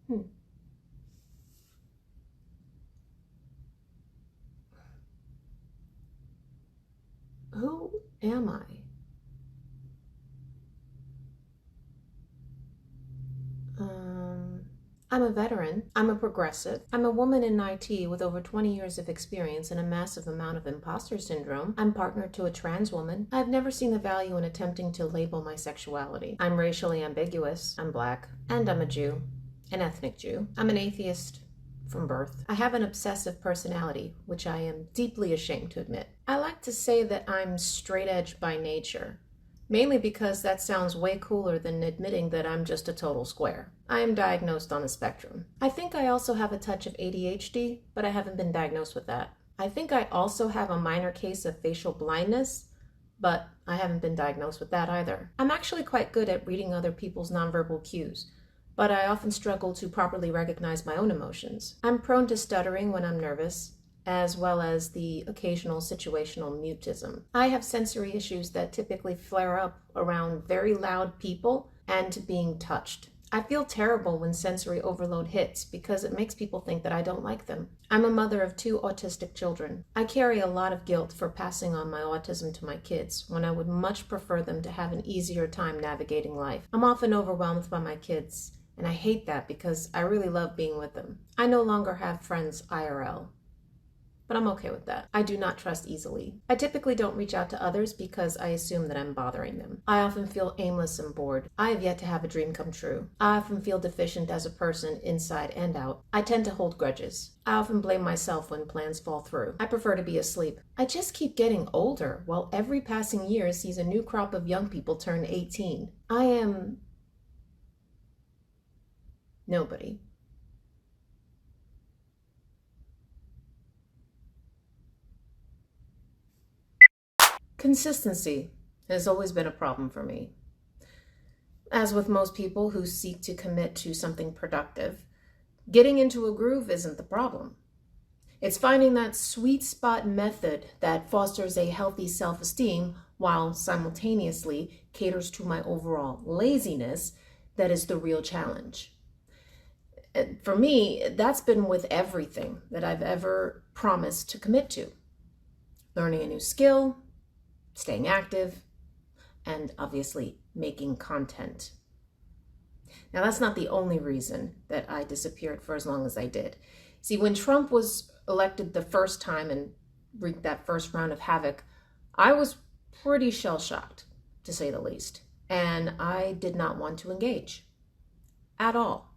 Hmm. Who am I? Um, I'm a veteran. I'm a progressive. I'm a woman in IT with over 20 years of experience and a massive amount of imposter syndrome. I'm partnered to a trans woman. I've never seen the value in attempting to label my sexuality. I'm racially ambiguous. I'm black. And I'm a Jew, an ethnic Jew. I'm an atheist from birth. I have an obsessive personality, which I am deeply ashamed to admit. I like to say that I'm straight edge by nature. Mainly because that sounds way cooler than admitting that I'm just a total square. I am diagnosed on the spectrum. I think I also have a touch of ADHD, but I haven't been diagnosed with that. I think I also have a minor case of facial blindness, but I haven't been diagnosed with that either. I'm actually quite good at reading other people's nonverbal cues, but I often struggle to properly recognize my own emotions. I'm prone to stuttering when I'm nervous, as well as the occasional situational mutism. I have sensory issues that typically flare up around very loud people and being touched. I feel terrible when sensory overload hits because it makes people think that I don't like them. I'm a mother of 2 autistic children. I carry a lot of guilt for passing on my autism to my kids when I would much prefer them to have an easier time navigating life. I'm often overwhelmed by my kids, and I hate that because I really love being with them. I no longer have friends IRL, but I'm okay with that. I do not trust easily. I typically don't reach out to others because I assume that I'm bothering them. I often feel aimless and bored. I have yet to have a dream come true. I often feel deficient as a person inside and out. I tend to hold grudges. I often blame myself when plans fall through. I prefer to be asleep. I just keep getting older while every passing year sees a new crop of young people turn 18. I am nobody. Consistency has always been a problem for me. As with most people who seek to commit to something productive, getting into a groove isn't the problem. It's finding that sweet spot method that fosters a healthy self-esteem while simultaneously caters to my overall laziness that is the real challenge. For me, that's been with everything that I've ever promised to commit to. Learning a new skill, staying active, and obviously making content. Now, that's not the only reason that I disappeared for as long as I did. See, when Trump was elected the first time and wreaked that first round of havoc, I was pretty shell-shocked, to say the least, and I did not want to engage at all.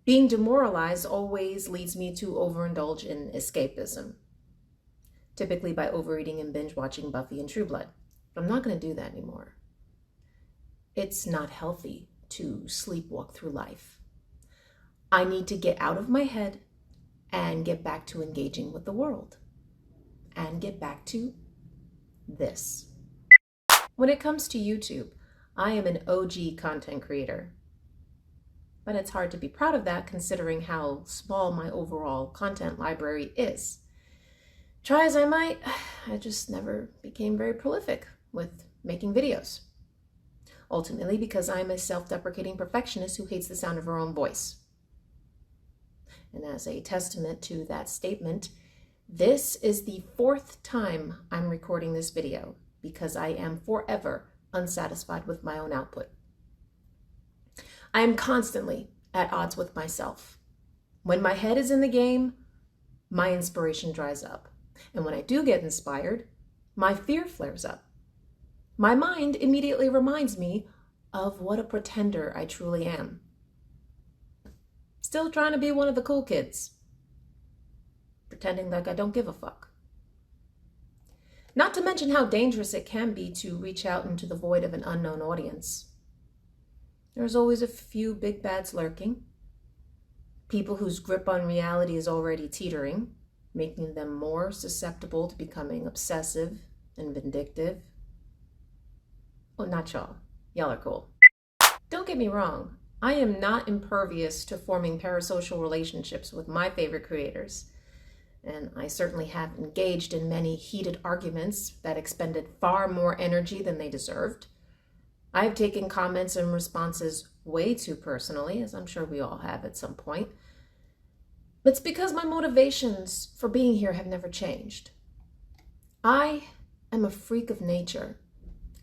Being demoralized always leads me to overindulge in escapism, typically by overeating and binge watching Buffy and True Blood. But I'm not going to do that anymore. It's not healthy to sleepwalk through life. I need to get out of my head and get back to engaging with the world and get back to this. When it comes to YouTube, I am an OG content creator. But it's hard to be proud of that considering how small my overall content library is. Try as I might, I just never became very prolific with making videos. Ultimately, because I'm a self-deprecating perfectionist who hates the sound of her own voice. And as a testament to that statement, this is the 4th time I'm recording this video because I am forever unsatisfied with my own output. I am constantly at odds with myself. When my head is in the game, my inspiration dries up. And when I do get inspired, my fear flares up. My mind immediately reminds me of what a pretender I truly am. Still trying to be one of the cool kids. Pretending like I don't give a fuck. Not to mention how dangerous it can be to reach out into the void of an unknown audience. There's always a few big bads lurking. People whose grip on reality is already teetering, making them more susceptible to becoming obsessive and vindictive. Well, not y'all. Y'all are cool. Don't get me wrong. I am not impervious to forming parasocial relationships with my favorite creators. And I certainly have engaged in many heated arguments that expended far more energy than they deserved. I've taken comments and responses way too personally, as I'm sure we all have at some point. It's because my motivations for being here have never changed. I am a freak of nature,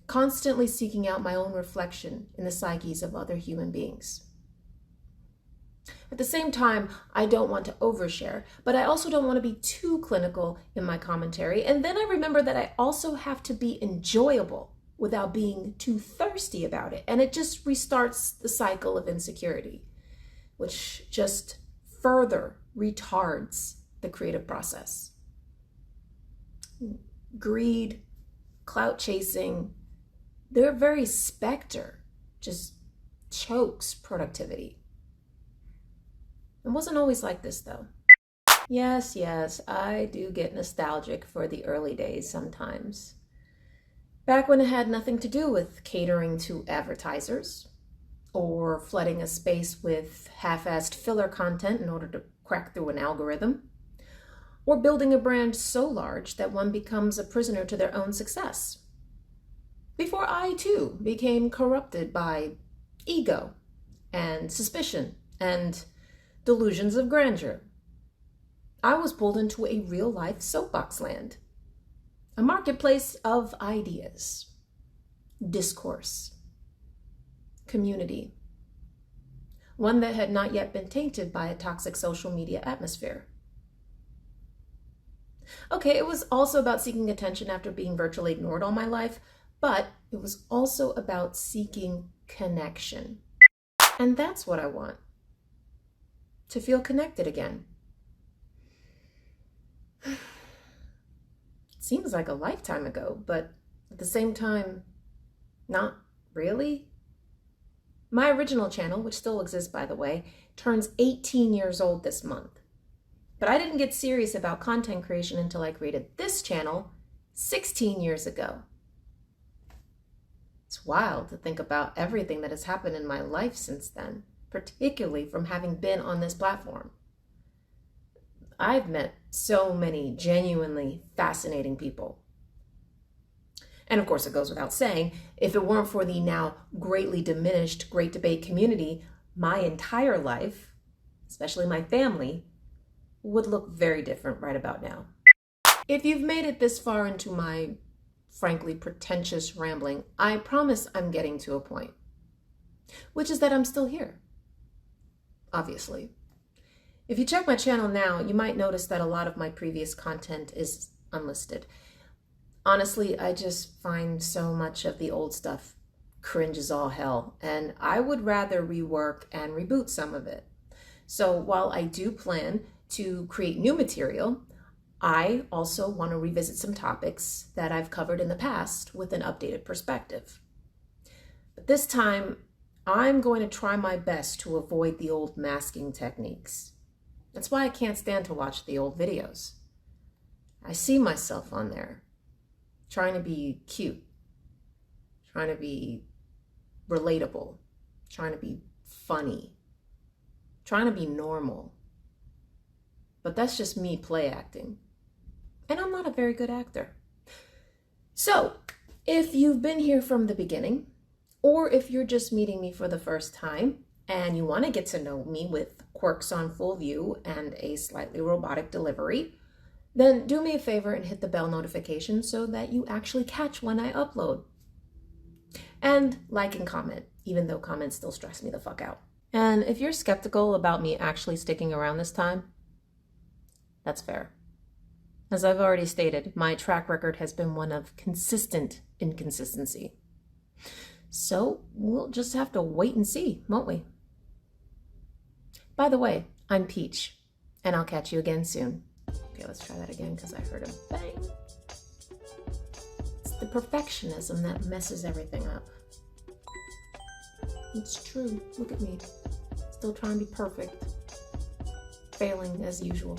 constantly seeking out my own reflection in the psyches of other human beings. At the same time, I don't want to overshare, but I also don't want to be too clinical in my commentary. And then I remember that I also have to be enjoyable without being too thirsty about it. And it just restarts the cycle of insecurity, which just further retards the creative process. Greed, clout chasing, their very specter just chokes productivity. It wasn't always like this, though. Yes, I do get nostalgic for the early days sometimes. Back when it had nothing to do with catering to advertisers or flooding a space with half-assed filler content in order to crack through an algorithm, or building a brand so large that one becomes a prisoner to their own success. Before I, too, became corrupted by ego and suspicion and delusions of grandeur. I was pulled into a real-life soapbox land, a marketplace of ideas, discourse, community, one that had not yet been tainted by a toxic social media atmosphere. Okay, it was also about seeking attention after being virtually ignored all my life, but it was also about seeking connection. And that's what I want. To feel connected again. It seems like a lifetime ago, but at the same time, not really. My original channel, which still exists by the way, turns 18 years old this month. But I didn't get serious about content creation until I created this channel 16 years ago. It's wild to think about everything that has happened in my life since then, particularly from having been on this platform. I've met so many genuinely fascinating people. And of course, it goes without saying, if it weren't for the now greatly diminished Great Debate community, my entire life, especially my family, would look very different right about now. If you've made it this far into my frankly pretentious rambling, I promise I'm getting to a point, which is that I'm still here. Obviously. If you check my channel now, you might notice that a lot of my previous content is unlisted. Honestly, I just find so much of the old stuff cringe as all hell, and I would rather rework and reboot some of it. So while I do plan to create new material, I also want to revisit some topics that I've covered in the past with an updated perspective. But this time, I'm going to try my best to avoid the old masking techniques. That's why I can't stand to watch the old videos. I see myself on there, trying to be cute, trying to be relatable, trying to be funny, trying to be normal. But that's just me play acting. And I'm not a very good actor. So, if you've been here from the beginning, or if you're just meeting me for the first time and you want to get to know me with quirks on full view and a slightly robotic delivery, then do me a favor and hit the bell notification so that you actually catch when I upload. And like and comment, even though comments still stress me the fuck out. And if you're skeptical about me actually sticking around this time, that's fair. As I've already stated, my track record has been one of consistent inconsistency. So we'll just have to wait and see, won't we? By the way, I'm Peach, and I'll catch you again soon. Okay, let's try that again because I heard a bang. It's the perfectionism that messes everything up. It's true. Look at me. Still trying to be perfect. Failing as usual.